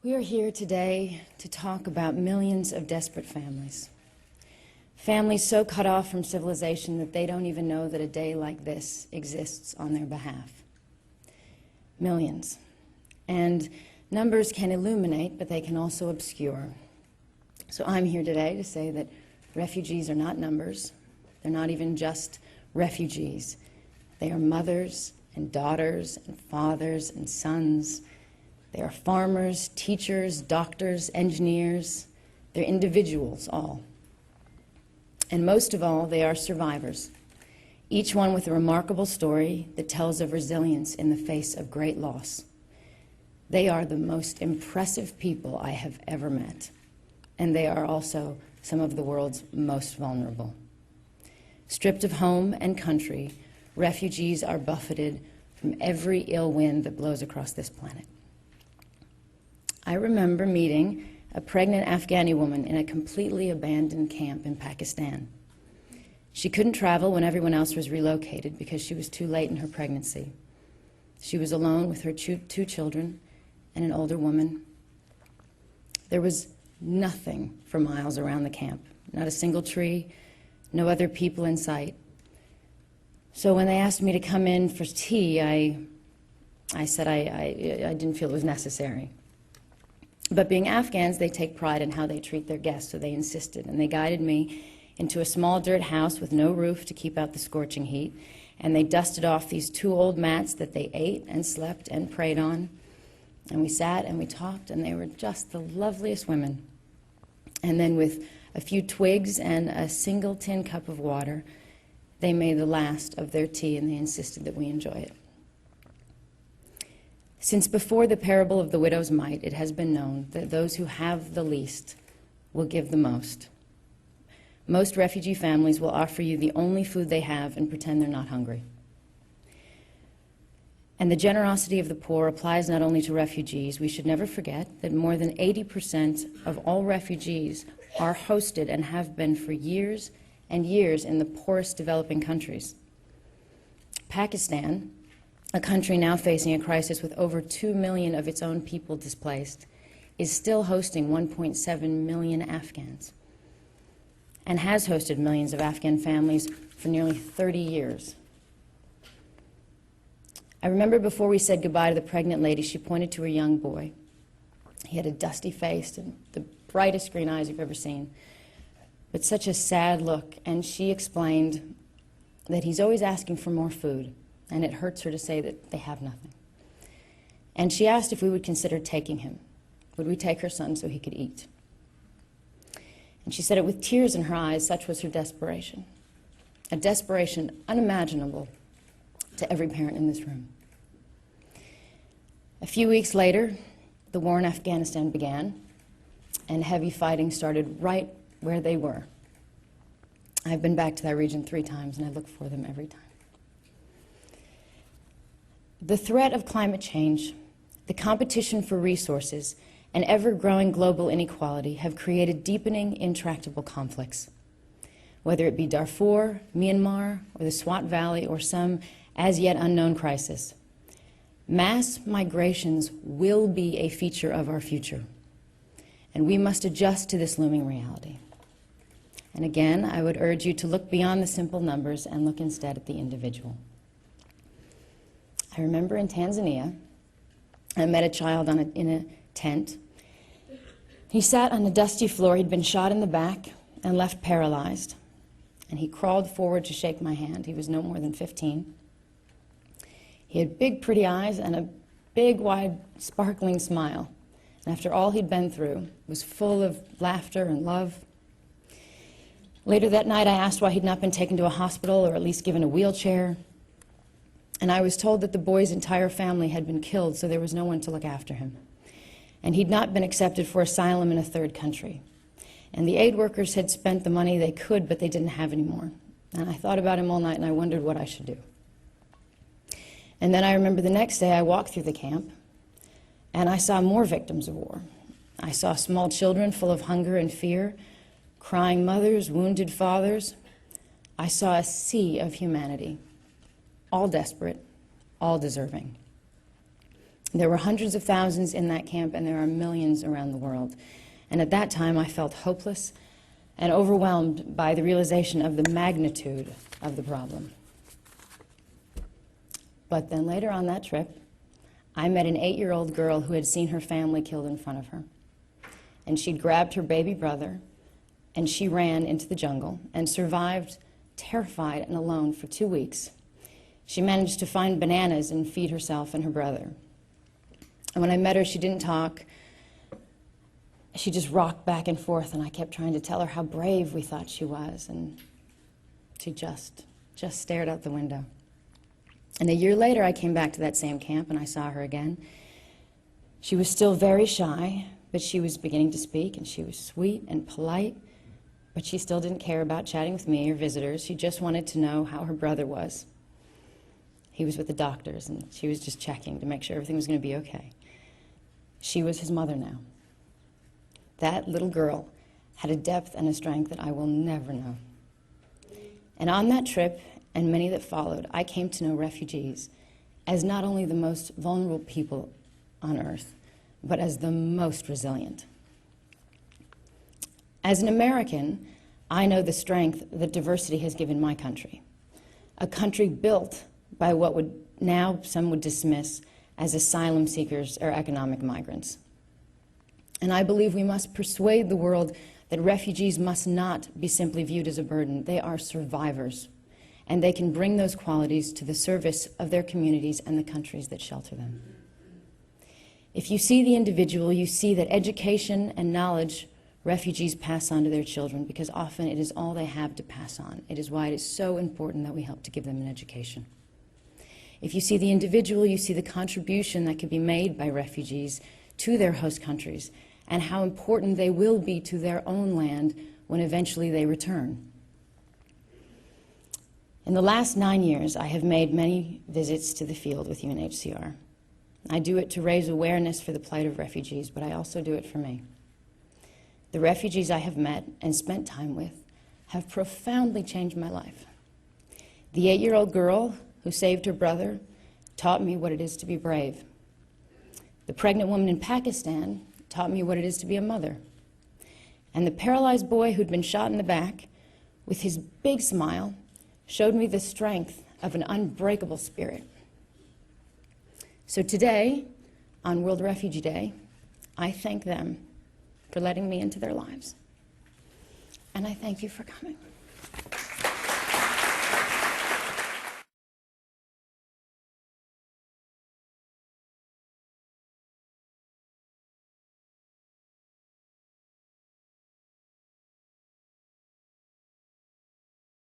We are here today to talk about millions of desperate families. Families so cut off from civilization that they don't even know that a day like this exists on their behalf. Millions. And numbers can illuminate, but they can also obscure. So I'm here today to say that refugees are not numbers. They're not even just refugees. They are mothers and daughters and fathers and sons. They are farmers, teachers, doctors, engineers. They're individuals, all. And most of all, they are survivors, each one with a remarkable story that tells of resilience in the face of great loss. They are the most impressive people I have ever met, and they are also some of the world's most vulnerable. Stripped of home and country, refugees are buffeted from every ill wind that blows across this planet. I remember meeting a pregnant Afghani woman in a completely abandoned camp in Pakistan. She couldn't travel when everyone else was relocated because she was too late in her pregnancy. She was alone with her two children and an older woman. There was nothing for miles around the camp, not a single tree, no other people in sight. So when they asked me to come in for tea, I said I didn't feel it was necessary. But being Afghans, they take pride in how they treat their guests, so they insisted. And they guided me into a small dirt house with no roof to keep out the scorching heat. And they dusted off these two old mats that they ate and slept and prayed on. And we sat and we talked, and they were just the loveliest women. And then with a few twigs and a single tin cup of water, they made the last of their tea, and they insisted that we enjoy it. Since before the parable of the widow's mite, it has been known that those who have the least will give the most. Most refugee families will offer you the only food they have and pretend they're not hungry. And the generosity of the poor applies not only to refugees. We should never forget that more than 80% of all refugees are hosted and have been for years and years in the poorest developing countries. Pakistan, a country now facing a crisis with over 2 million of its own people displaced, is still hosting 1.7 million Afghans and has hosted millions of Afghan families for nearly 30 years. I remember before we said goodbye to the pregnant lady, she pointed to her young boy. He had a dusty face and the brightest green eyes you've ever seen, but such a sad look, and she explained that he's always asking for more food, and it hurts her to say that they have nothing. And she asked if we would consider taking him. Would we take her son so he could eat? And she said it with tears in her eyes, such was her desperation. A desperation unimaginable to every parent in this room. A few weeks later, the war in Afghanistan began, and heavy fighting started right where they were. I've been back to that region 3 times, and I look for them every time. The threat of climate change, the competition for resources, and ever-growing global inequality have created deepening, intractable conflicts. Whether it be Darfur, Myanmar, or the Swat Valley, or some as-yet unknown crisis, mass migrations will be a feature of our future, and we must adjust to this looming reality. And again, I would urge you to look beyond the simple numbers and look instead at the individual. I remember in Tanzania, I met a child in a tent. He sat on a dusty floor. He'd been shot in the back and left paralyzed. And he crawled forward to shake my hand. He was no more than 15. He had big, pretty eyes and a big, wide, sparkling smile. And after all he'd been through, was full of laughter and love. Later that night, I asked why he'd not been taken to a hospital or at least given a wheelchair. And I was told that the boy's entire family had been killed, so there was no one to look after him. And he'd not been accepted for asylum in a third country. And the aid workers had spent the money they could, but they didn't have any more. And I thought about him all night, and I wondered what I should do. And then I remember the next day I walked through the camp, and I saw more victims of war. I saw small children full of hunger and fear, crying mothers, wounded fathers. I saw a sea of humanity, all desperate, all deserving. There were hundreds of thousands in that camp, and there are millions around the world. And at that time, I felt hopeless and overwhelmed by the realization of the magnitude of the problem. But then later on that trip, I met an 8-year-old girl who had seen her family killed in front of her. And she'd grabbed her baby brother, and she ran into the jungle and survived, terrified and alone, for 2 weeks. She managed to find bananas and feed herself and her brother. And when I met her, she didn't talk. She just rocked back and forth, and I kept trying to tell her how brave we thought she was, and she just stared out the window. And a year later, I came back to that same camp, and I saw her again. She was still very shy, but she was beginning to speak, and she was sweet and polite, but she still didn't care about chatting with me or visitors. She just wanted to know how her brother was. He was with the doctors, and she was just checking to make sure everything was going to be okay. She was his mother now. That little girl had a depth and a strength that I will never know. And on that trip, and many that followed, I came to know refugees as not only the most vulnerable people on earth, but as the most resilient. As an American, I know the strength that diversity has given my country, a country built by what would now some would dismiss as asylum seekers or economic migrants. And I believe we must persuade the world that refugees must not be simply viewed as a burden. They are survivors, and they can bring those qualities to the service of their communities and the countries that shelter them. If you see the individual, you see that education and knowledge refugees pass on to their children, because often it is all they have to pass on. It is why it is so important that we help to give them an education. If you see the individual, you see the contribution that can be made by refugees to their host countries, and how important they will be to their own land when eventually they return. In the last 9 years, I have made many visits to the field with UNHCR. I do it to raise awareness for the plight of refugees, but I also do it for me. The refugees I have met and spent time with have profoundly changed my life. The 8-year-old girl who saved her brother taught me what it is to be brave. The pregnant woman in Pakistan taught me what it is to be a mother. And the paralyzed boy who'd been shot in the back, with his big smile, showed me the strength of an unbreakable spirit. So today, on World Refugee Day, I thank them for letting me into their lives. And I thank you for coming.